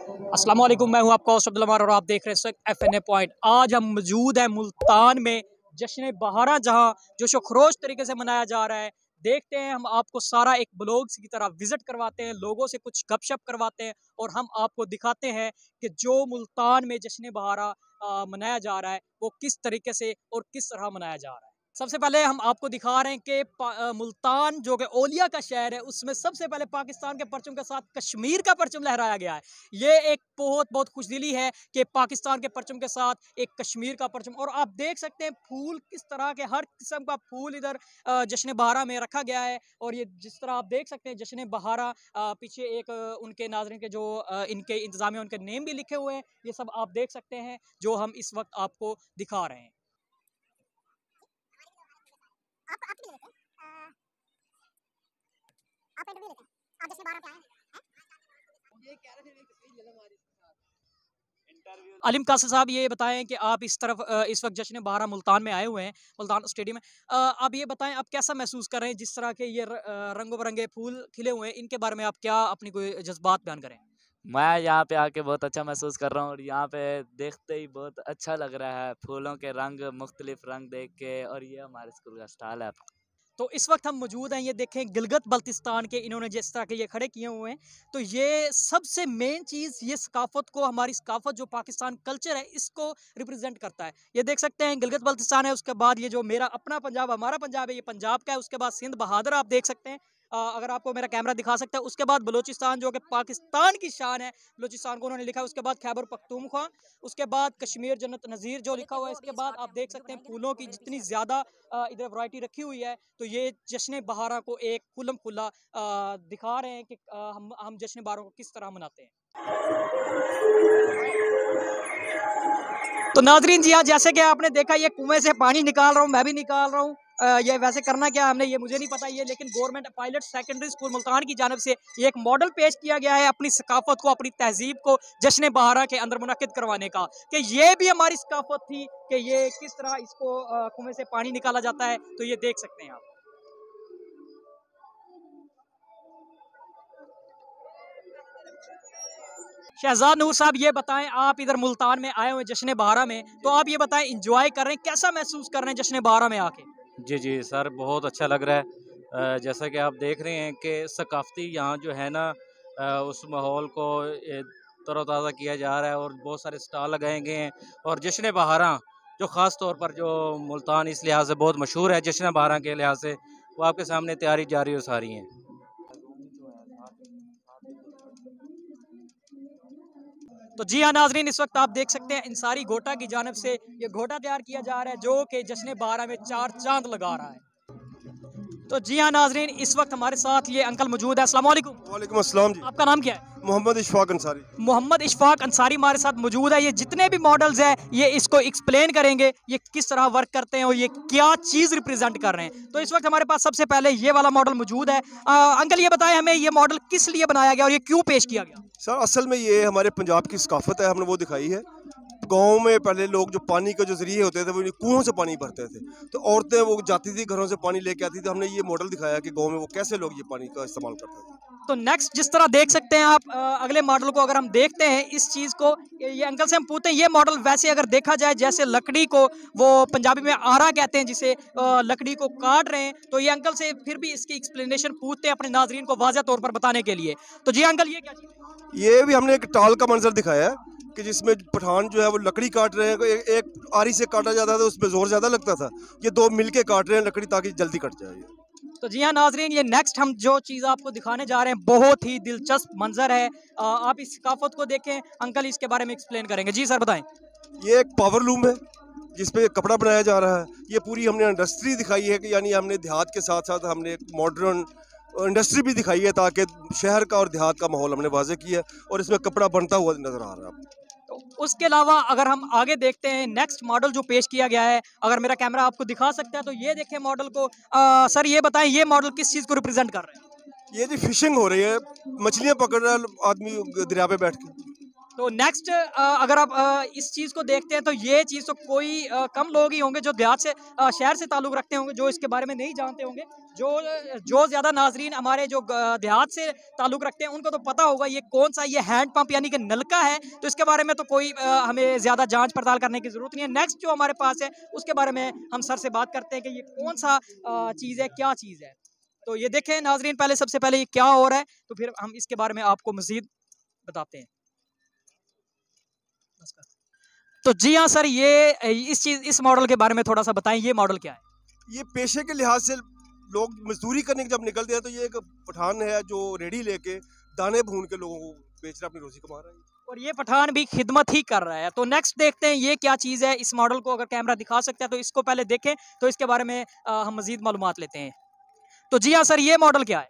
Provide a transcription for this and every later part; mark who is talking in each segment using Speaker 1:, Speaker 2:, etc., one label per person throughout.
Speaker 1: अस्सलाम वालेकुम, मैं हूं आपका होस्ट अब्दुल अमार और आप देख रहे हैं FNA पॉइंट। आज हम मौजूद हैं मुल्तान में, जश्न बहारा, जहां जोशो खरोश तरीके से मनाया जा रहा है। देखते हैं, हम आपको सारा एक ब्लॉग की तरह विजिट करवाते हैं, लोगों से कुछ गपशप करवाते हैं और हम आपको दिखाते हैं कि जो मुल्तान में जश्न बहारा मनाया जा रहा है वो किस तरीके से और किस तरह मनाया जा रहा है। सबसे पहले हम आपको दिखा रहे हैं कि मुल्तान जो कि ओलिया का शहर है, उसमें सबसे पहले पाकिस्तान के परचम के साथ कश्मीर का परचम लहराया गया है। ये एक बहुत बहुत खुशदिली है कि पाकिस्तान के परचम के साथ एक कश्मीर का परचम। और आप देख सकते हैं फूल किस तरह के, हर किस्म का फूल इधर जश्न बहारा में रखा गया है। और ये जिस तरह आप देख सकते हैं जश्न बहारा, पीछे एक उनके नाज़रीन के जो इनके इंतजाम उनके नेम भी लिखे हुए हैं, ये सब आप देख सकते हैं जो हम इस वक्त आपको दिखा रहे हैं। आप आपकी लेते हैं आप इंटरव्यू लेते हैं, आप जैसे 12 पे आए हैं। ये कह रहे थे तस्वीर ले लो हमारी इंटरव्यू। अलीम कासिर साहब, ये बताएं कि आप इस तरफ इस वक्त जश्न बहारा मुल्तान में आए हुए हैं, मुल्तान स्टेडियम में। आप ये बताएं, आप कैसा महसूस कर रहे हैं जिस तरह के ये रंगों बिरंगे फूल खिले हुए हैं, इनके बारे में आप क्या अपनी कोई जज्बात बयान करें।
Speaker 2: मैं यहाँ पे आके बहुत अच्छा महसूस कर रहा हूँ और यहाँ पे देखते ही बहुत अच्छा लग रहा है, फूलों के रंग, मुख्तलिफ रंग देख के। और ये हमारे स्कूल का स्टाल है।
Speaker 1: तो इस वक्त हम मौजूद हैं, ये देखें गिलगित बल्तिस्तान के, इन्होंने जिस तरह के ये खड़े किए हुए हैं। तो ये सबसे मेन चीज़, ये सकाफत को, हमारी सकाफत जो पाकिस्तान कल्चर है, इसको रिप्रेजेंट करता है। ये देख सकते हैं गिलगित बल्तिस्तान है, उसके बाद ये जो मेरा अपना पंजाब, हमारा पंजाब है, ये पंजाब का है। उसके बाद सिंध बहादुर आप देख सकते हैं, अगर आपको मेरा कैमरा दिखा सकता है। उसके बाद बलोचिस्तान जो कि पाकिस्तान की शान है, बलोचिस्तान को उन्होंने लिखा है। उसके बाद खैबर पख्तूनख्वा, उसके बाद कश्मीर जन्नत नज़ीर जो लिखा हुआ है। इसके बाद आप देख सकते हैं फूलों की जितनी ज़्यादा इधर वैरायटी रखी हुई है। तो ये जश्न बहारा को एक खुल्लम खुल्ला दिखा रहे हैं कि हम जश्न बहारा को किस तरह मनाते हैं। तो नाजरीन जी, आज जैसे कि आपने देखा, ये कुएं से पानी निकाल रहा हूँ, मैं भी निकाल रहा हूँ। ये वैसे करना क्या हमने, ये मुझे नहीं पता, ये लेकिन government pilot secondary school Multan की जानब से ये एक मॉडल पेश किया गया है अपनी सकाफत को, अपनी तहजीब को जश्न बहारा के अंदर मुनक्किद करवाने का, कि ये भी हमारी सकाफत थी कि ये किस तरह इसको कुएं से पानी निकाला जाता है। तो ये देख सकते हैं आप। शहजाद नूर साहब, ये बताएं, आप इधर मुल्तान में आए हुए जश्न बहारा में, तो आप ये बताएं, इंजॉय कर रहे हैं, कैसा महसूस कर रहे हैं जश्न बहारा में आके।
Speaker 3: जी जी सर, बहुत अच्छा लग रहा है। जैसा कि आप देख रहे हैं कि सकाफ़ती यहाँ जो है ना, उस माहौल को तरोताज़ा किया जा रहा है और बहुत सारे स्टॉल लगाए गए हैं। और जश्न बहारा जो ख़ास तौर पर जो मुल्तान इस लिहाज से बहुत मशहूर है, जश्न बहारा के लिहाज से, वो आपके सामने तैयारी जारी और सारी हैं।
Speaker 1: तो जी हाँ नाजरीन, इस वक्त आप देख सकते हैं इंसारी घोटा की जानब से ये घोटा तैयार किया जा रहा है जो कि जश्न बहारा में चार चांद लगा रहा है। तो जी हाँ नाजरीन, इस वक्त हमारे साथ ये अंकल मौजूद है। अस्सलाम वालेकुम।
Speaker 4: वालेकुम अस्सलाम जी।
Speaker 1: आपका नाम क्या है?
Speaker 4: मोहम्मद इशफाक अंसारी।
Speaker 1: मोहम्मद इशफाक अंसारी हमारे साथ मौजूद है। ये जितने भी मॉडल्स हैं, ये इसको एक्सप्लेन करेंगे ये किस तरह वर्क करते हैं और ये क्या चीज़ रिप्रेजेंट कर रहे हैं। तो इस वक्त हमारे पास सबसे पहले ये वाला मॉडल मौजूद है। अंकल ये बताएं हमें, ये मॉडल किस लिए बनाया गया और ये क्यों पेश किया गया?
Speaker 4: सर असल में ये हमारे पंजाब की सकाफत है, हमने वो दिखाई है। गाँव में पहले लोग जो पानी के जो जरिए होते थे वो कुओं से पानी भरते थे, तो औरतें वो जाती थी घरों से पानी लेके आती थी। हमने ये मॉडल दिखाया कि गाँव में वो कैसे लोग ये पानी का इस्तेमाल करते थे।
Speaker 1: तो नेक्स्ट जिस तरह देख सकते हैं आप, अगले मॉडल को अगर हम देखते हैं इस चीज़ को, ये अंकल से हम पूछते हैं, ये मॉडल वैसे अगर देखा जाए जैसे लकड़ी को, वो पंजाबी में आरा कहते हैं जिसे, लकड़ी को काट रहे हैं। तो ये अंकल से फिर भी इसकी एक्सप्लेनेशन पूछते हैं अपने नाजरीन को वाज़ह तौर पर बताने के लिए। तो जी अंकल, ये क्या चीज़ है?
Speaker 4: ये भी हमने एक टाल का मंजर दिखाया है कि जिसमें पठान जो है वो लकड़ी काट रहे हैं। एक आरी से काटा जाता था तो उसमें जोर ज़्यादा लगता था, ये दो मिलके काट रहे हैं लकड़ी ताकि जल्दी कट जाए।
Speaker 1: तो जी हाँ नाजरीन, ये नेक्स्ट हम जो चीज़ आपको दिखाने जा रहे हैं बहुत ही दिलचस्प मंजर है। आप इस सकाफत को देखें, अंकल इसके बारे में एक्सप्लेन करेंगे। जी सर बताएं।
Speaker 4: ये एक पावर लूम है जिसपे कपड़ा बनाया जा रहा है। ये पूरी हमने इंडस्ट्री दिखाई है कि यानी हमने देहात के साथ साथ हमने एक मॉडर्न इंडस्ट्री भी दिखाई है ताकि शहर का और देहात का माहौल हमने वाज़ेह किया है और इसमें कपड़ा बनता हुआ नज़र आ रहा है।
Speaker 1: तो उसके अलावा अगर हम आगे देखते हैं, नेक्स्ट मॉडल जो पेश किया गया है, अगर मेरा कैमरा आपको दिखा सकता है तो ये देखें मॉडल को। सर ये बताएं, ये मॉडल किस चीज़ को रिप्रेजेंट कर रहे हैं?
Speaker 4: ये जी फिशिंग हो रही है, मछलियाँ पकड़ रहा है आदमी दरिया पे बैठ के।
Speaker 1: तो नेक्स्ट अगर आप इस चीज़ को देखते हैं तो ये चीज़ तो कोई कम लोग ही होंगे जो देहात से शहर से ताल्लुक़ रखते होंगे जो इसके बारे में नहीं जानते होंगे। जो ज़्यादा नाजरीन हमारे जो देहात से ताल्लुक़ रखते हैं उनको तो पता होगा ये कौन सा ये हैंड पंप यानी कि नलका है। तो इसके बारे में तो कोई हमें ज़्यादा जांच पड़ताल करने की ज़रूरत नहीं है। नेक्स्ट जो हमारे पास है उसके बारे में हम सर से बात करते हैं कि ये कौन सा चीज़ है, क्या चीज़ है। तो ये देखें नाजरीन, पहले सबसे पहले ये क्या हो रहा है तो फिर हम इसके बारे में आपको मज़ीद बताते हैं। तो जी हाँ सर, ये इस मॉडल के बारे में थोड़ा सा बताएं, ये मॉडल क्या है?
Speaker 4: ये पेशे के लिहाज से लोग मजदूरी करने के जब निकलते हैं तो ये एक पठान है जो रेडी लेके दाने भून के लोगों को बेच रहा है, अपनी रोजी कमा रहा है।
Speaker 1: और ये पठान भी खिदमत ही कर रहा है। तो नेक्स्ट देखते हैं ये क्या चीज़ है। इस मॉडल को अगर कैमरा दिखा सकता है तो इसको पहले देखें तो इसके बारे में हम मजीद मालूमात लेते हैं। तो जी हाँ सर, ये मॉडल क्या है?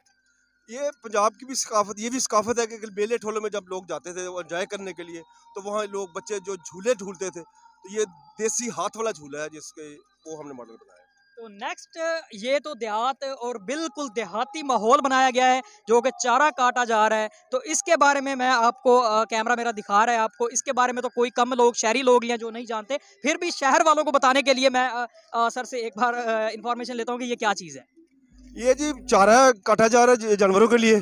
Speaker 4: ये पंजाब की भी सकाफत, ये भी सकाफत है कि बेले ठोलों में जब लोग जाते थे एंजॉय करने के लिए तो वहाँ लोग बच्चे जो झूले झूलते थे, तो ये देसी हाथ वाला झूला है जिसके वो हमने मॉडल बनाया।
Speaker 1: तो नेक्स्ट ये तो देहात और बिल्कुल देहाती माहौल बनाया गया है जो कि चारा काटा जा रहा है। तो इसके बारे में मैं आपको कैमरा मेरा दिखा रहा है आपको, इसके बारे में तो कोई कम लोग शहरी लोग हैं जो नहीं जानते, फिर भी शहर वालों को बताने के लिए मैं सर से एक बार इंफॉर्मेशन लेता हूँ कि ये क्या चीज़ है।
Speaker 4: ये जी चारा काटा जा रहा है जानवरों के लिए।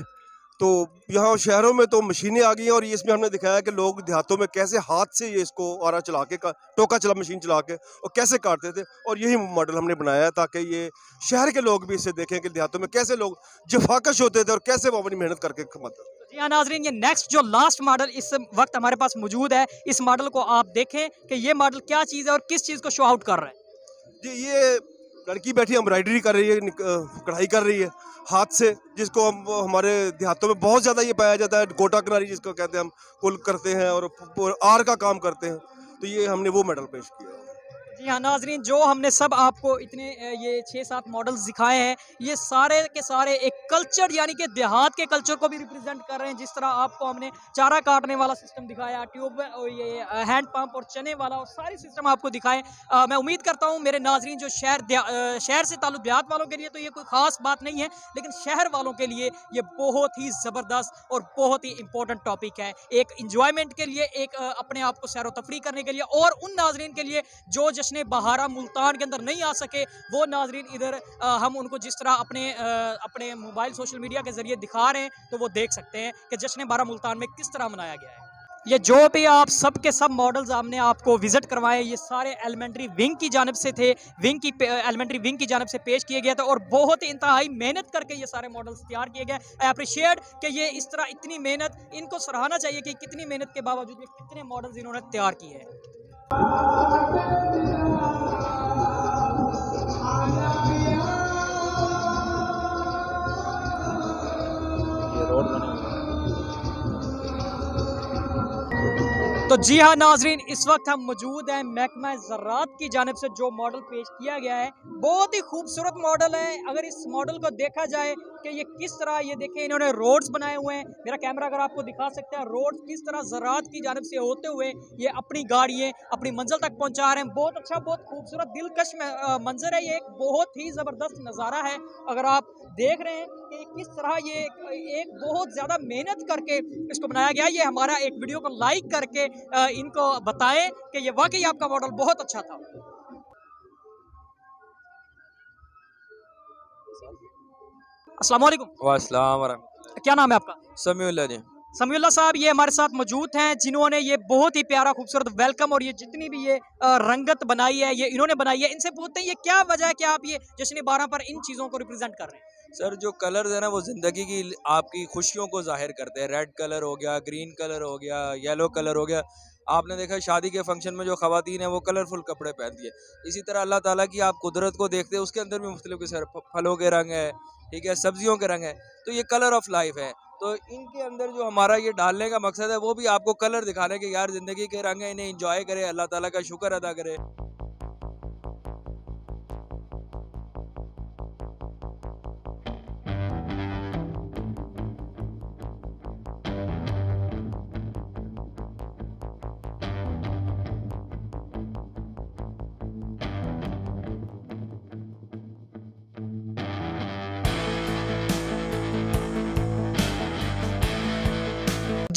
Speaker 4: तो यहाँ शहरों में तो मशीनें आ गई हैं और इसमें हमने दिखाया कि लोग देहातों में कैसे हाथ से ये इसको आरा चला के टोका चला मशीन चला के और कैसे काटते थे, और यही मॉडल हमने बनाया है ताकि ये शहर के लोग भी इसे देखें कि देहातों में कैसे लोग जफाकश होते थे और कैसे वो अपनी मेहनत करके कमाते थे।
Speaker 1: जी हाँ नाजरीन, ये नेक्स्ट जो लास्ट मॉडल इस वक्त हमारे पास मौजूद है, इस मॉडल को आप देखें कि ये मॉडल क्या चीज़ है और किस चीज़ को शो आउट कर रहा है।
Speaker 4: जी, ये लड़की बैठी एम्ब्रॉयडरी कर रही है, कढ़ाई कर रही है हाथ से, जिसको हम हमारे देहातों में बहुत ज़्यादा ये पाया जाता है। गोटा किनारी जिसको कहते हैं, हम कुल करते हैं और आर का काम करते हैं। तो ये हमने वो मॉडल पेश किया।
Speaker 1: जी हाँ नाजरीन, जो हमने सब आपको इतने ये 6-7 मॉडल्स दिखाए हैं, ये सारे के सारे एक कल्चर यानी कि देहात के कल्चर को भी रिप्रेजेंट कर रहे हैं। जिस तरह आपको हमने चारा काटने वाला सिस्टम दिखाया, ट्यूब और ये हैंड पंप और चने वाला और सारे सिस्टम आपको दिखाएं। मैं उम्मीद करता हूँ मेरे नाजरीन जो शहर से ताल्लुक देहात वालों के लिए तो ये कोई ख़ास बात नहीं है, लेकिन शहर वालों के लिए ये बहुत ही ज़बरदस्त और बहुत ही इंपॉर्टेंट टॉपिक है। एक इंजॉयमेंट के लिए, एक अपने आप को सैर तफरी करने के लिए, और उन नाजरीन के लिए जो जश्न बहारा मुल्तान के अंदर नहीं आ सके, वो नाजरीन इधर हम उनको जिस तरह अपने मोबाइल सोशल मीडिया के जरिए दिखा रहे हैं तो वो देख सकते हैं कि जश्न बहारा मुल्तान में किस तरह मनाया गया है। ये जो भी आप सब के सब मॉडल्स हमने आपको विजिट करवाए, ये सारे एलिमेंट्री विंग की जानिब से थे, एलिमेंट्री विंग की जानिब से पेश किए गए थे और बहुत ही इंतहाई मेहनत करके ये सारे मॉडल्स तैयार किए गए। आई अप्रिशिएट कि ये इस तरह इतनी मेहनत, इनको सराहना चाहिए कि कितनी मेहनत के बावजूद भी कितने मॉडल्स इन्होंने तैयार किए हैं।
Speaker 2: ये रोड बने हुए हैं।
Speaker 1: तो जी हाँ नाजरीन, इस वक्त हम मौजूद हैं महकमा ज़राअत की जानिब से जो मॉडल पेश किया गया है, बहुत ही खूबसूरत मॉडल है। अगर इस मॉडल को देखा जाए कि ये किस तरह, ये देखें इन्होंने रोड्स बनाए हुए हैं, मेरा कैमरा अगर आपको दिखा सकता है, रोड्स किस तरह ज़राअत की जानिब से होते हुए ये अपनी गाड़ियाँ अपनी मंजिल तक पहुँचा रहे हैं। बहुत अच्छा, बहुत खूबसूरत दिलकश मंजर है, ये एक बहुत ही ज़बरदस्त नज़ारा है। अगर आप देख रहे हैं कि किस तरह ये एक बहुत ज़्यादा मेहनत करके इसको बनाया गया। ये हमारा एक वीडियो को लाइक करके इनको बताएं कि ये वाकई आपका मॉडल बहुत अच्छा था। अस्सलाम वालेकुम।
Speaker 5: वास्सलाम वरहमतुल्लाह।
Speaker 1: क्या नाम है आपका?
Speaker 5: समीउल्लाह जी।
Speaker 1: समीउल्लाह साहब ये हमारे साथ मौजूद हैं जिन्होंने ये बहुत ही प्यारा खूबसूरत वेलकम और ये जितनी भी ये रंगत बनाई है ये इन्होंने बनाई है। इनसे पूछते हैं ये क्या वजह है कि आप ये जश्न बारह पर इन चीज़ों को रिप्रेजेंट कर रहे हैं?
Speaker 5: सर, जो कलर्स है ना वो ज़िंदगी की आपकी खुशियों को जाहिर करते हैं। रेड कलर हो गया, ग्रीन कलर हो गया, येलो कलर हो गया। आपने देखा शादी के फंक्शन में जो ख़वातीन है वो कलरफुल कपड़े पहनती है। इसी तरह अल्लाह ताला की आप कुदरत को देखते हैं, उसके अंदर भी मुख्तलिफ किस्म फलों के रंग है, ठीक है, सब्जियों के रंग है। तो ये कलर ऑफ लाइफ है। तो इनके अंदर जो हमारा ये डालने का मकसद है वो भी आपको कलर दिखाने के, यार ज़िंदगी के रंग है, इन्हें इंजॉय करें, अल्लाह ताला का शुक्र अदा करें।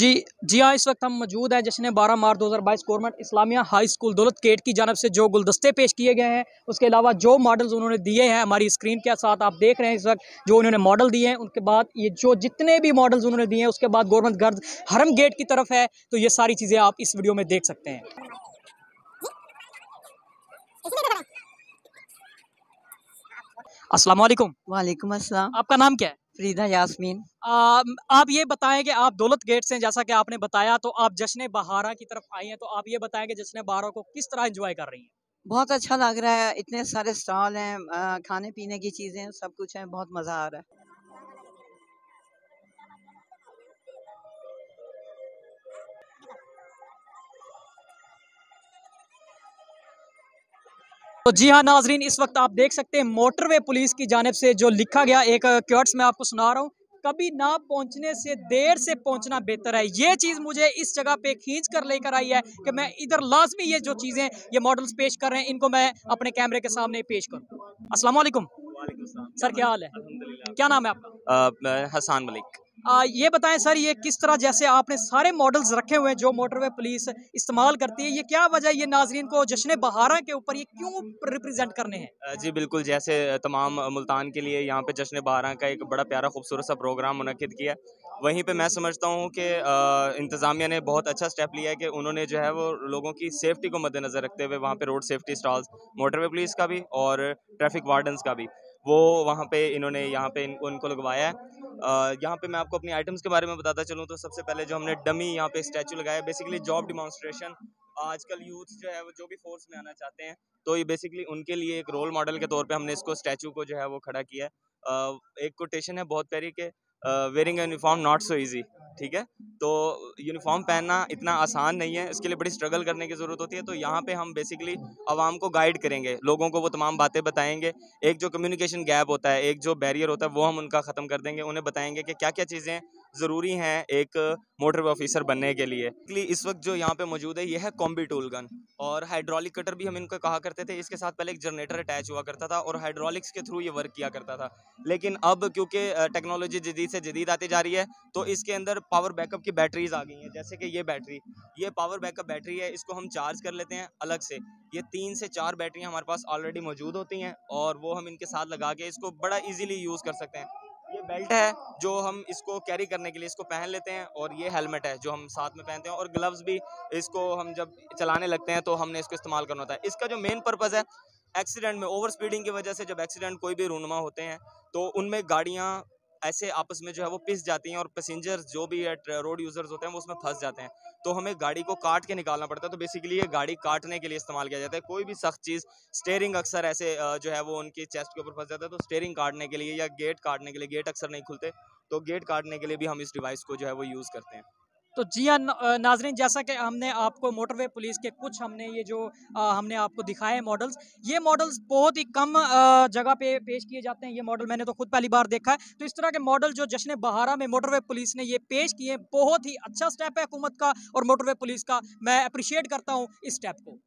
Speaker 1: जी जी हाँ, इस वक्त हम मौजूद हैं जश्न 12 मार्च 2022 गवर्नमेंट इस्लामिया हाई स्कूल दौलत गेट की जानब से जो गुलदस्ते पेश किए गए हैं, उसके अलावा जो मॉडल्स उन्होंने दिए हैं हमारी स्क्रीन के साथ आप देख रहे हैं इस वक्त जो उन्होंने मॉडल दिए हैं, उनके बाद ये जो जितने भी मॉडल्स उन्होंने दिए हैं उसके बाद गवर्नमेंट गर्ल्स हरम गेट की तरफ है, तो ये सारी चीज़ें आप इस वीडियो में देख सकते हैं। अस्सलाम वालेकुम।
Speaker 6: वालेकुम अस्सलाम।
Speaker 1: आपका नाम क्या है?
Speaker 6: फरीदा यास्मीन।
Speaker 1: आप ये बताएं कि आप दौलत गेट से, जैसा कि आपने बताया, तो आप जश्न बहारा की तरफ आई हैं, तो आप ये बताएं कि जश्न बहारा को किस तरह एंजॉय कर रही हैं?
Speaker 6: बहुत अच्छा लग रहा है, इतने सारे स्टॉल हैं, खाने पीने की चीज़ें सब कुछ है, बहुत मज़ा आ रहा है।
Speaker 1: तो जी हाँ नाजरीन, इस वक्त आप देख सकते हैं मोटरवे पुलिस की जानिब से जो लिखा गया एक क्योट्स मैं आपको सुना रहा हूँ, कभी ना पहुंचने से देर से पहुंचना बेहतर है। ये चीज़ मुझे इस जगह पे खींच कर लेकर आई है कि मैं इधर लाजमी ये जो चीज़ें ये मॉडल्स पेश कर रहे हैं इनको मैं अपने कैमरे के सामने पेश करूँ। अस्सलाम वालेकुम सर, क्या हाल है? क्या नाम है आपका?
Speaker 7: हसान मलिक।
Speaker 1: ये बताएं सर, ये किस तरह, जैसे आपने सारे मॉडल्स रखे हुए हैं जो मोटरवे पुलिस इस्तेमाल करती है, ये क्या वजह है ये नाजरीन को जश्न बहारा के ऊपर ये क्यों रिप्रेजेंट करने हैं?
Speaker 7: जी बिल्कुल, जैसे तमाम मुल्तान के लिए यहाँ पे जश्न बहारा का एक बड़ा प्यारा खूबसूरत सा प्रोग्राम मुनक्किद किया। वहीं पे मैं समझता हूँ कि इंतज़ामिया ने बहुत अच्छा स्टेप लिया है कि उन्होंने जो है वो लोगों की सेफ्टी को मद्देनज़र रखते हुए वहाँ पे road safety stalls, motorway police का भी और ट्रैफिक वार्डन्स का भी, वो वहाँ पे इन्होंने यहाँ पे उनको लगवाया है। यहाँ पे मैं आपको अपनी आइटम्स के बारे में बताता चलूँ तो सबसे पहले जो हमने डमी यहाँ पे स्टैचू लगाया है, बेसिकली जॉब डिमॉन्स्ट्रेशन। आजकल यूथ जो है वो जो भी फोर्स में आना चाहते हैं, तो ये बेसिकली उनके लिए एक रोल मॉडल के तौर पे हमने इसको स्टैचू को जो है वो खड़ा किया है। एक कोटेशन है बहुत प्यारी के, wearing uniform not so easy. ठीक है, तो यूनिफॉर्म पहनना इतना आसान नहीं है, इसके लिए बड़ी स्ट्रगल करने की ज़रूरत होती है। तो यहाँ पे हम बेसिकली आवाम को गाइड करेंगे, लोगों को वो तमाम बातें बताएंगे। एक जो कम्युनिकेशन गैप होता है, एक जो बैरियर होता है, वो हम उनका ख़त्म कर देंगे। उन्हें बताएंगे कि क्या क्या चीज़ें ज़रूरी हैं एक मोटर ऑफिसर बनने के लिए। इस वक्त जो यहाँ पे मौजूद है ये है कॉम्बी टूल गन, और हाइड्रोलिक कटर भी हम इनको कहा करते थे। इसके साथ पहले एक जनरेटर अटैच हुआ करता था और हाइड्रोलिक्स के थ्रू ये वर्क किया करता था। लेकिन अब क्योंकि टेक्नोलॉजी जदीद से जदीद आती जा रही है, तो इसके अंदर पावर बैकअप की बैटरीज आ गई हैं। जैसे कि ये बैटरी, ये पावर बैकअप बैटरी है, इसको हम चार्ज कर लेते हैं अलग से। ये 3 से 4 बैटरियाँ हमारे पास ऑलरेडी मौजूद होती हैं और वो हम इनके साथ लगा के इसको बड़ा ईजीली यूज़ कर सकते हैं। ये बेल्ट है जो हम इसको कैरी करने के लिए इसको पहन लेते हैं, और ये हेलमेट है जो हम साथ में पहनते हैं, और ग्लव्स भी इसको हम जब चलाने लगते हैं तो हमने इसको इस्तेमाल करना होता है। इसका जो मेन पर्पज़ है, एक्सीडेंट में ओवर स्पीडिंग की वजह से जब एक्सीडेंट कोई भी रूनुमा होते हैं तो उनमें गाड़ियाँ ऐसे आपस में जो है वो पिस जाती हैं, और पैसेंजर्स जो भी रोड यूज़र्स होते हैं वो उसमें फंस जाते हैं, तो हमें गाड़ी को काट के निकालना पड़ता है। तो बेसिकली ये गाड़ी काटने के लिए इस्तेमाल किया जाता है। कोई भी सख्त चीज़, स्टेयरिंग अक्सर ऐसे जो है वो उनकी चेस्ट के ऊपर फंस जाता है, तो स्टेयरिंग काटने के लिए या गेट काटने के लिए, गेट अक्सर नहीं खुलते, तो गेट काटने के लिए भी हम इस डिवाइस को जो है वो यूज़ करते हैं।
Speaker 1: तो जी हाँ नाजरीन, जैसा कि हमने आपको मोटरवे पुलिस के कुछ हमने ये जो हमने आपको दिखाए हैं मॉडल्स, ये मॉडल्स बहुत ही कम जगह पे पेश किए जाते हैं। ये मॉडल मैंने तो खुद पहली बार देखा है। तो इस तरह के मॉडल जो जश्न बहारा में मोटरवे पुलिस ने ये पेश किए, बहुत ही अच्छा स्टेप है हुकूमत का और मोटरवे पुलिस का। मैं अप्रिशिएट करता हूँ इस स्टेप को।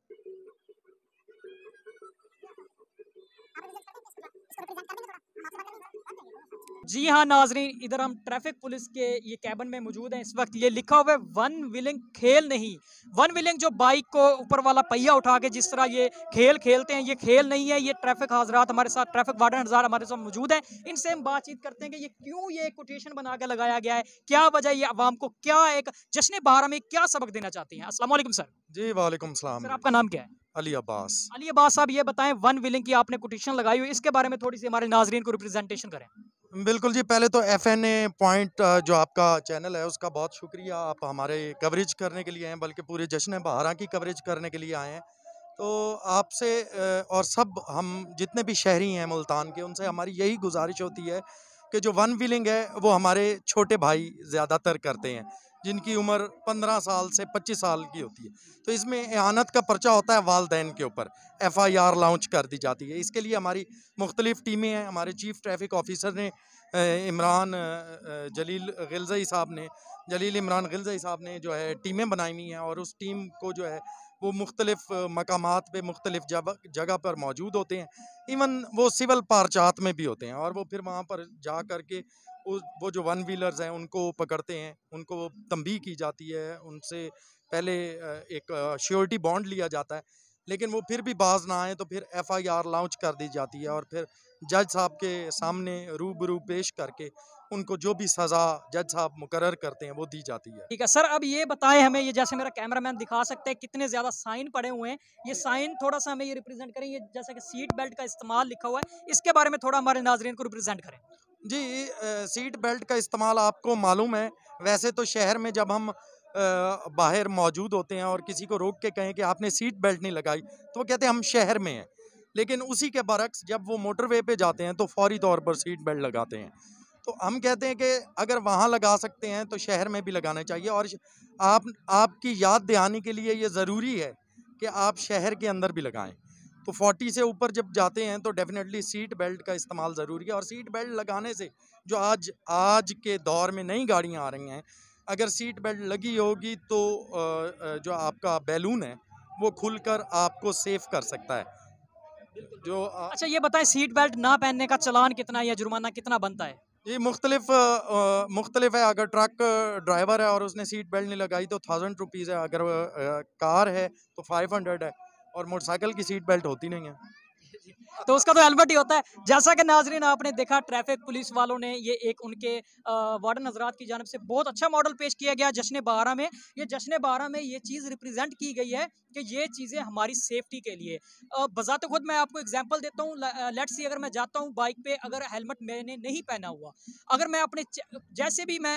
Speaker 1: जी हाँ नाजरीन, इधर हम ट्रैफिक पुलिस के ये कैबिन में मौजूद हैं। इस वक्त ये लिखा हुआ है वन व्हीलिंग खेल नहीं। वन व्हीलिंग जो बाइक को ऊपर वाला पहिया उठा के जिस तरह ये खेल खेलते हैं, ये खेल नहीं है। ये ट्रैफिक हाजरात हमारे साथ, ट्रैफिक वार्डन हज़ार हमारे साथ मौजूद हैं। इनसे हम बातचीत करते हैं कि ये क्यों ये कोटेशन बना के लगाया गया है, क्या वजह, ये आवाम को क्या एक जश्न बहारा में क्या सबक देना चाहती हैं। अस्सलाम वालेकुम सर।
Speaker 8: जी वालेकुम सलाम।
Speaker 1: सर आपका नाम क्या है?
Speaker 8: अली अब्बास।
Speaker 1: अली अब्बास साहब, ये बताएं वन व्हीलिंग की आपने कोटेशन लगाई हुई, इसके बारे में थोड़ी सी हमारे नाजरीन को रिप्रेजेंटेशन करें।
Speaker 8: बिल्कुल जी, पहले तो FNA पॉइंट जो आपका चैनल है उसका बहुत शुक्रिया, आप हमारे कवरेज करने के लिए आए हैं, बल्कि पूरे जश्न बहारा की कवरेज करने के लिए आए हैं। तो आपसे और सब हम जितने भी शहरी हैं मुल्तान के, उनसे हमारी यही गुजारिश होती है कि जो वन व्हीलिंग है वो हमारे छोटे भाई ज़्यादातर करते हैं, जिनकी उम्र 15 साल से 25 साल की होती है। तो इसमें एहानत का पर्चा होता है वालदैन के ऊपर, FIR लॉन्च कर दी जाती है। इसके लिए हमारी मुख्तलिफ़ टीमें हैं। हमारे चीफ़ ट्रैफिक ऑफिसर ने जलील इमरान गिलज़ई साहब ने जो है टीमें बनाई हुई हैं, और उस टीम को जो है वो मुख्तलिफ़ मकामात पे मुख्तलिफ़ जगह पर मौजूद होते हैं। इवन वो सिविल पार्चात में भी होते हैं, और वो फिर वहाँ पर जा कर के वो जो वन व्हीलर्स हैं उनको पकड़ते हैं, उनको तंबीह की जाती है, उनसे पहले एक श्योरिटी बॉन्ड लिया जाता है, लेकिन वो फिर भी बाज ना आए तो फिर FIR लॉन्च कर दी जाती है और फिर जज साहब के सामने रूबरू पेश करके उनको जो भी सज़ा जज साहब मुकर्रर करते हैं वो दी जाती है।
Speaker 1: ठीक है सर, अब ये बताएं हमें, ये जैसे मेरा कैमरामैन दिखा सकते हैं कितने ज़्यादा साइन पड़े हुए हैं, ये साइन थोड़ा सा हमें ये रिप्रेजेंट करें, ये जैसे कि सीट बेल्ट का इस्तेमाल लिखा हुआ है, इसके बारे में थोड़ा हमारे नाजरीन को रिप्रेजेंट करें।
Speaker 8: जी, सीट बेल्ट का इस्तेमाल आपको मालूम है, वैसे तो शहर में जब हम बाहर मौजूद होते हैं और किसी को रोक के कहें कि आपने सीट बेल्ट नहीं लगाई तो वो कहते हैं हम शहर में हैं, लेकिन उसी के बरक्स जब वो मोटरवे पे जाते हैं तो फौरी तौर पर सीट बेल्ट लगाते हैं। तो हम कहते हैं कि अगर वहाँ लगा सकते हैं तो शहर में भी लगाना चाहिए, और आपकी याद दहानी के लिए ये ज़रूरी है कि आप शहर के अंदर भी लगाएं। तो 40 से ऊपर जब जाते हैं तो डेफिनेटली सीट बेल्ट का इस्तेमाल ज़रूरी है, और सीट बेल्ट लगाने से जो आज के दौर में नई गाड़ियाँ आ रही हैं, अगर सीट बेल्ट लगी होगी तो जो आपका बैलून है वो खुलकर आपको सेफ कर सकता है।
Speaker 1: अच्छा ये बताएं, सीट बेल्ट ना पहनने का चालान कितना या जुर्माना कितना बनता है?
Speaker 8: ये मुख्तलिफ है। अगर ट्रक ड्राइवर है और उसने सीट बेल्ट नहीं लगाई तो 1000 रुपीज़ है, अगर कार है तो 500 है, और मोटरसाइकिल की सीट बेल्ट होती नहीं है
Speaker 1: तो उसका तो हेलमेट ही होता है। जैसा कि नाजरीन आपने देखा, ट्रैफिक पुलिस वालों ने ये एक उनके वार्डन हजरात की जानिब से बहुत अच्छा मॉडल पेश किया गया जश्न बहारा में। ये जश्न बहारा में ये चीज़ रिप्रेजेंट की गई है कि ये चीज़ें हमारी सेफ्टी के लिए। बज़ात खुद मैं आपको एग्जांपल देता हूँ, लेट्स सी अगर मैं जाता हूँ बाइक पे, अगर हेलमेट मैंने नहीं पहना हुआ, अगर मैं अपने जैसे भी मैं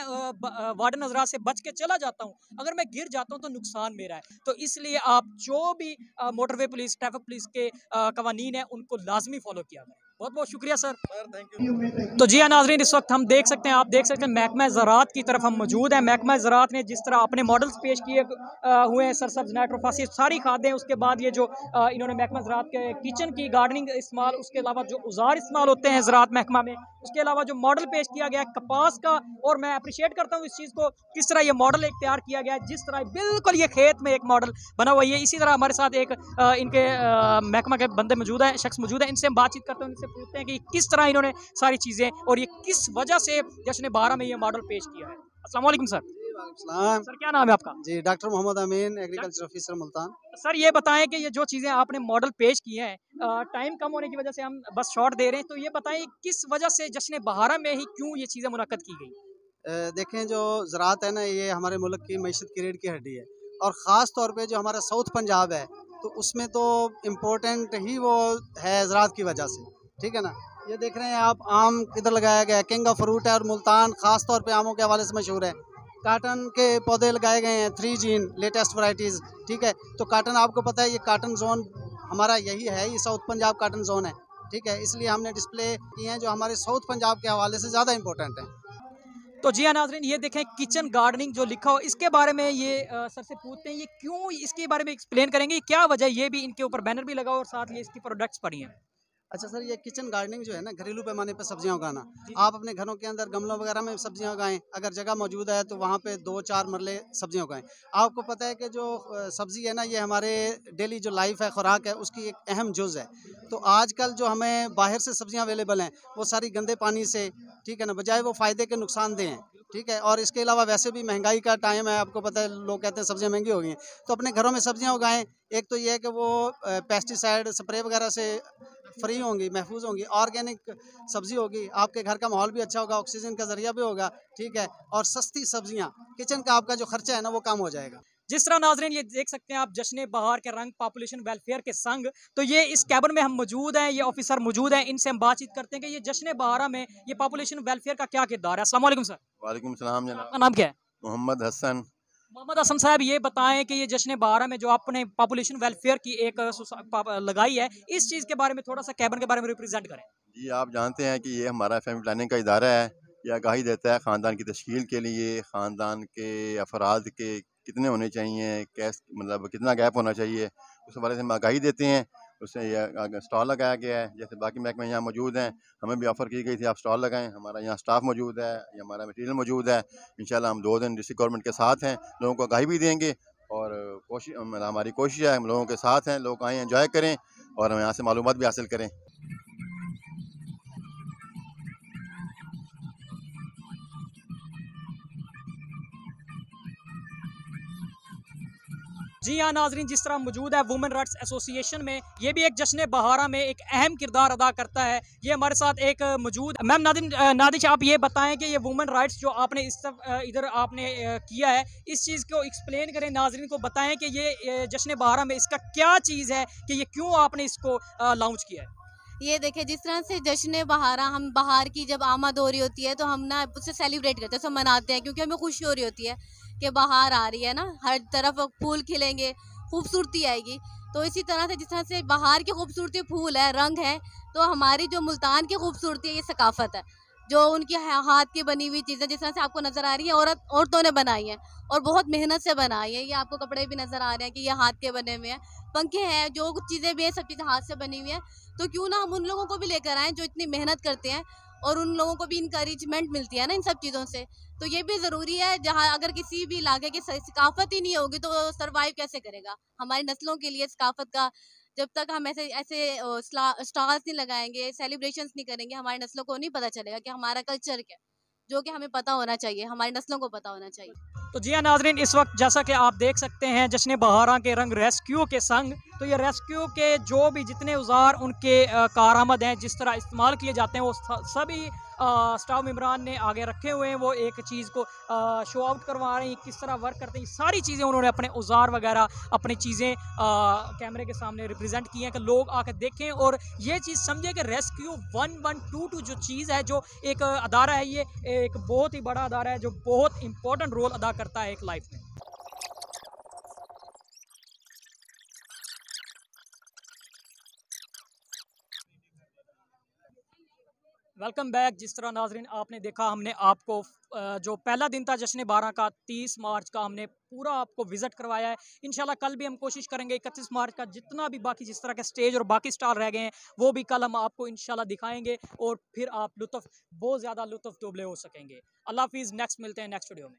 Speaker 1: वार्डन हजरात से बच के चला जाता हूँ, अगर मैं गिर जाता हूँ तो नुकसान मेरा है। तो इसलिए आप जो भी मोटरवे पुलिस, ट्रैफिक पुलिस के कवानीन है उनको लाजमी फॉलो किया करें। बहुत बहुत शुक्रिया सर। तो जी हाँ नाजरीन, इस वक्त हम देख सकते हैं, आप देख सकते हैं महकमा ज़राअत की तरफ हम मौजूद हैं। महकमा ज़राअत ने जिस तरह अपने मॉडल्स पेश किए हुए हैं, सरसब्ज़ नाइट्रोफास, सारी खादें, उसके बाद ये जो इन्होंने महकमा ज़राअत के किचन की गार्डनिंग इस्तेमाल, उसके अलावा जो औजार इस्तेमाल होते हैं ज़राअत महकमा में, उसके अलावा जो मॉडल पेश किया गया है कपास का, और मैं अप्रिशिएट करता हूँ इस चीज़ को, किस तरह ये मॉडल एक तैयार किया गया है, जिस तरह बिल्कुल ये खेत में एक मॉडल बना हुआ है। इसी तरह हमारे साथ एक इनके महकमा के बंदे मौजूद हैं, शख्स मौजूद है, इनसे हम बातचीत करते हैं, इनसे पूछते हैं कि किस तरह इन्होंने सारी चीज़ें और ये किस वजह से जश्न बहारा में ये मॉडल पेश किया है। अस्सलाम वालेकुम सर। सर क्या नाम है आपका?
Speaker 9: जी, डॉक्टर मोहम्मद अमीन, एग्रीकल्चर ऑफिसर मुल्तान।
Speaker 1: सर ये बताएं कि ये जो चीज़ें आपने मॉडल पेश किए हैं, टाइम कम होने की वजह से हम बस शॉर्ट दे रहे हैं, तो ये बताएं किस वजह से जश्न बहारा में ही क्यों ये चीज़ें मुनक्कद की गई?
Speaker 9: देखें, जो ज़राअत है ना, ये हमारे मुल्क की मईशत की रीढ़ की हड्डी है, और ख़ास तौर पे जो हमारा साउथ पंजाब है तो उसमें तो इम्पोर्टेंट ही वो है ज़राअत की वजह से। ठीक है ना, ये देख रहे हैं आप, आम किधर लगाया गया है, किंग ऑफ फ्रूट है, और मुल्तान ख़ास तौर पे आमों के हवाले से मशहूर है। काटन के पौधे लगाए गए हैं, 3 जीन लेटेस्ट वैरायटीज़। ठीक है, तो काटन आपको पता है, ये काटन जोन हमारा यही है, ये साउथ पंजाब काटन जोन है। ठीक है, इसलिए हमने डिस्प्ले किए हैं जो हमारे साउथ पंजाब के हवाले से ज़्यादा इंपॉर्टेंट है।
Speaker 1: तो जी हाँ नाजरीन, ये देखें किचन गार्डनिंग जो लिखा हो, इसके बारे में ये सर से पूछते हैं, ये क्यों, इसके बारे में एक्सप्लेन करेंगे, क्या वजह, ये भी इनके ऊपर बैनर भी लगा और साथ ये इसकी प्रोडक्ट्स पड़ी हैं।
Speaker 9: अच्छा सर, ये किचन गार्डनिंग जो है ना, घरेलू पैमाने पर सब्जियां उगाना। आप अपने घरों के अंदर गमलों वगैरह में सब्जियां उगाएं, अगर जगह मौजूद है तो वहाँ पे 2-4 मरले सब्जियां उगाएं। आपको पता है कि जो सब्ज़ी है ना, ये हमारे डेली जो लाइफ है, खुराक है, उसकी एक अहम जुज़ है। तो आजकल जो हमें बाहर से सब्जियां अवेलेबल हैं वो सारी गंदे पानी से, ठीक है ना, बजाय वो फ़ायदे के नुकसानदेह हैं। ठीक है, और इसके अलावा वैसे भी महंगाई का टाइम है, आपको पता है, लोग कहते हैं सब्जियां महंगी हो गई हैं, तो अपने घरों में सब्जियां उगाएं। एक तो ये है कि वो पेस्टिसाइड स्प्रे वगैरह से फ्री होंगी, महफूज होंगी, ऑर्गेनिक सब्जी होगी, आपके घर का माहौल भी अच्छा होगा, ऑक्सीजन का जरिया भी होगा। ठीक है, और सस्ती सब्जियां, किचन का आपका जो खर्चा है ना वो कम हो जाएगा।
Speaker 1: जिस तरह नाजरीन ये देख सकते हैं आप, जश्न बहार के रंग पॉपुलेशन वेलफेयर के संग, तो ये इस कैबिन में हम मौजूद हैं, ये ऑफिसर मौजूद हैं, इनसे हम बातचीत करते हैं कि ये जश्न बहारा में ये पॉपुलेशन वेलफेयर का क्या किरदार है। अस्सलाम वालेकुम सर।
Speaker 10: वालेकुम सलाम जनाब।
Speaker 1: आपका नाम क्या है?
Speaker 10: मोहम्मद हसन।
Speaker 1: मोहम्मद हसन साहब, ये बताएं कि ये जश्न बहारा में जो आपने पॉपुलेशन वेलफेयर की एक लगाई है, इस चीज़ के बारे में थोड़ा सा कैबिन के बारे में रिप्रेजेंट करें।
Speaker 10: जी, आप जानते हैं कि ये हमारा फैमिली प्लानिंग का इदारा है। ये आगाही देता है ख़ानदान की तश्कील के लिए, ख़ानदान के अफराद के कितने होने चाहिए, कैस मतलब कितना गैप होना चाहिए, उस हवाले से हम आगाही देते हैं। उससे ये स्टॉल लगाया गया है, जैसे बाकी महकमे यहाँ मौजूद हैं, हमें भी ऑफ़र की गई थी आप स्टॉल लगाएं। हमारा यहाँ स्टाफ मौजूद है, ये हमारा मटीरियल मौजूद है। इंशाल्लाह हम 2 दिन डिस्ट्रिक्ट गवर्नमेंट के साथ हैं, लोगों को आगाही भी देंगे, और कोशिश हमारी कोशिश है हम लोगों के साथ हैं, लोग आएँ एंजॉय करें और हम यहाँ से मालूमात भी हासिल करें।
Speaker 1: जी हाँ नाजरीन, जिस तरह मौजूद है वुमेन राइट्स एसोसिएशन में, ये भी एक जश्न बहारा में एक अहम किरदार अदा करता है। ये हमारे साथ एक मौजूद मैम नादिश, आप ये बताएं कि ये वुमेन राइट्स जो आपने इधर आपने किया है, इस चीज़ को एक्सप्लेन करें, नाजरीन को बताएं कि ये जश्न बहारा में इसका क्या चीज़ है कि ये क्यों आपने इसको लॉन्च किया है।
Speaker 11: ये देखें, जिस तरह से जश्न बहारा, हम बाहर की जब आमद हो रही होती है तो हम ना उसे सेलिब्रेट करते हैं, उसे मनाते हैं, क्योंकि हमें खुशी हो रही होती है कि बाहर आ रही है ना, हर तरफ फूल खिलेंगे, खूबसूरती आएगी। तो इसी तरह से जिस तरह से बाहर की खूबसूरती फूल है, रंग है, तो हमारी जो मुल्तान की खूबसूरती है ये सकाफ़त है, जो उनकी हाथ की बनी हुई चीज़ें जिस तरह से आपको नज़र आ रही है, औरतों ने बनाई हैं और बहुत मेहनत से बनाई है। ये आपको कपड़े भी नज़र आ रहे हैं कि ये हाथ के बने हुए हैं, पंखे हैं, जो कुछ चीज़ें भी हैं सब चीज़ें हाथ से बनी हुई हैं। तो क्यों ना हम उन लोगों को भी लेकर आएँ जो इतनी मेहनत करते हैं और उन लोगों को भी इंकरेजमेंट मिलती है ना इन सब चीज़ों से। तो ये भी ज़रूरी है, जहाँ अगर किसी भी इलाके की सकाफ़त ही नहीं होगी तो सर्वाइव कैसे करेगा। हमारी नस्लों के लिए सकाफ़त का जब तक हम ऐसे ऐसे स्टॉल्स नहीं लगाएंगे, सेलिब्रेशंस नहीं करेंगे, हमारी नस्लों को नहीं पता चलेगा कि हमारा कल्चर क्या है, जो कि हमें पता होना चाहिए, हमारी नस्लों को पता होना चाहिए।
Speaker 1: तो जी हाँ नाजरीन, इस वक्त जैसा कि आप देख सकते हैं जश्न बहारा के रंग रेस्क्यू के संग, तो ये रेस्क्यू के जो भी जितने औजार उनके कारआमद हैं, जिस तरह इस्तेमाल किए जाते हैं, वो सभी स्टाफ मेम्बरान ने आगे रखे हुए हैं। वो एक चीज़ को शो आउट करवा रहे हैं, किस तरह वर्क करते हैं, सारी चीज़ें उन्होंने अपने औजार वगैरह अपनी चीज़ें कैमरे के सामने रिप्रेजेंट की हैं कि लोग आकर देखें और ये चीज़ समझें कि रेस्क्यू 1122 जो चीज़ है, जो एक अदारा है, ये एक बहुत ही बड़ा अदारा है जो बहुत इंपॉर्टेंट रोल अदा करता है एक लाइफ में। Welcome back. जिस तरह नाजरीन आपने देखा, हमने आपको जो पहला दिन था जश्न बहारा का 30 मार्च का, हमने पूरा आपको विज़िट करवाया है। इंशाल्लाह कल भी हम कोशिश करेंगे 31 मार्च का जितना भी बाकी जिस तरह के स्टेज और बाकी स्टॉल रह गए हैं वो भी कल हम आपको इंशाल्लाह दिखाएंगे और फिर आप बहुत ज़्यादा लुत्फ़ डुबले हो सकेंगे। अल्लाह हाफिज़, नेक्स्ट मिलते हैं नेक्स्ट वीडियो में।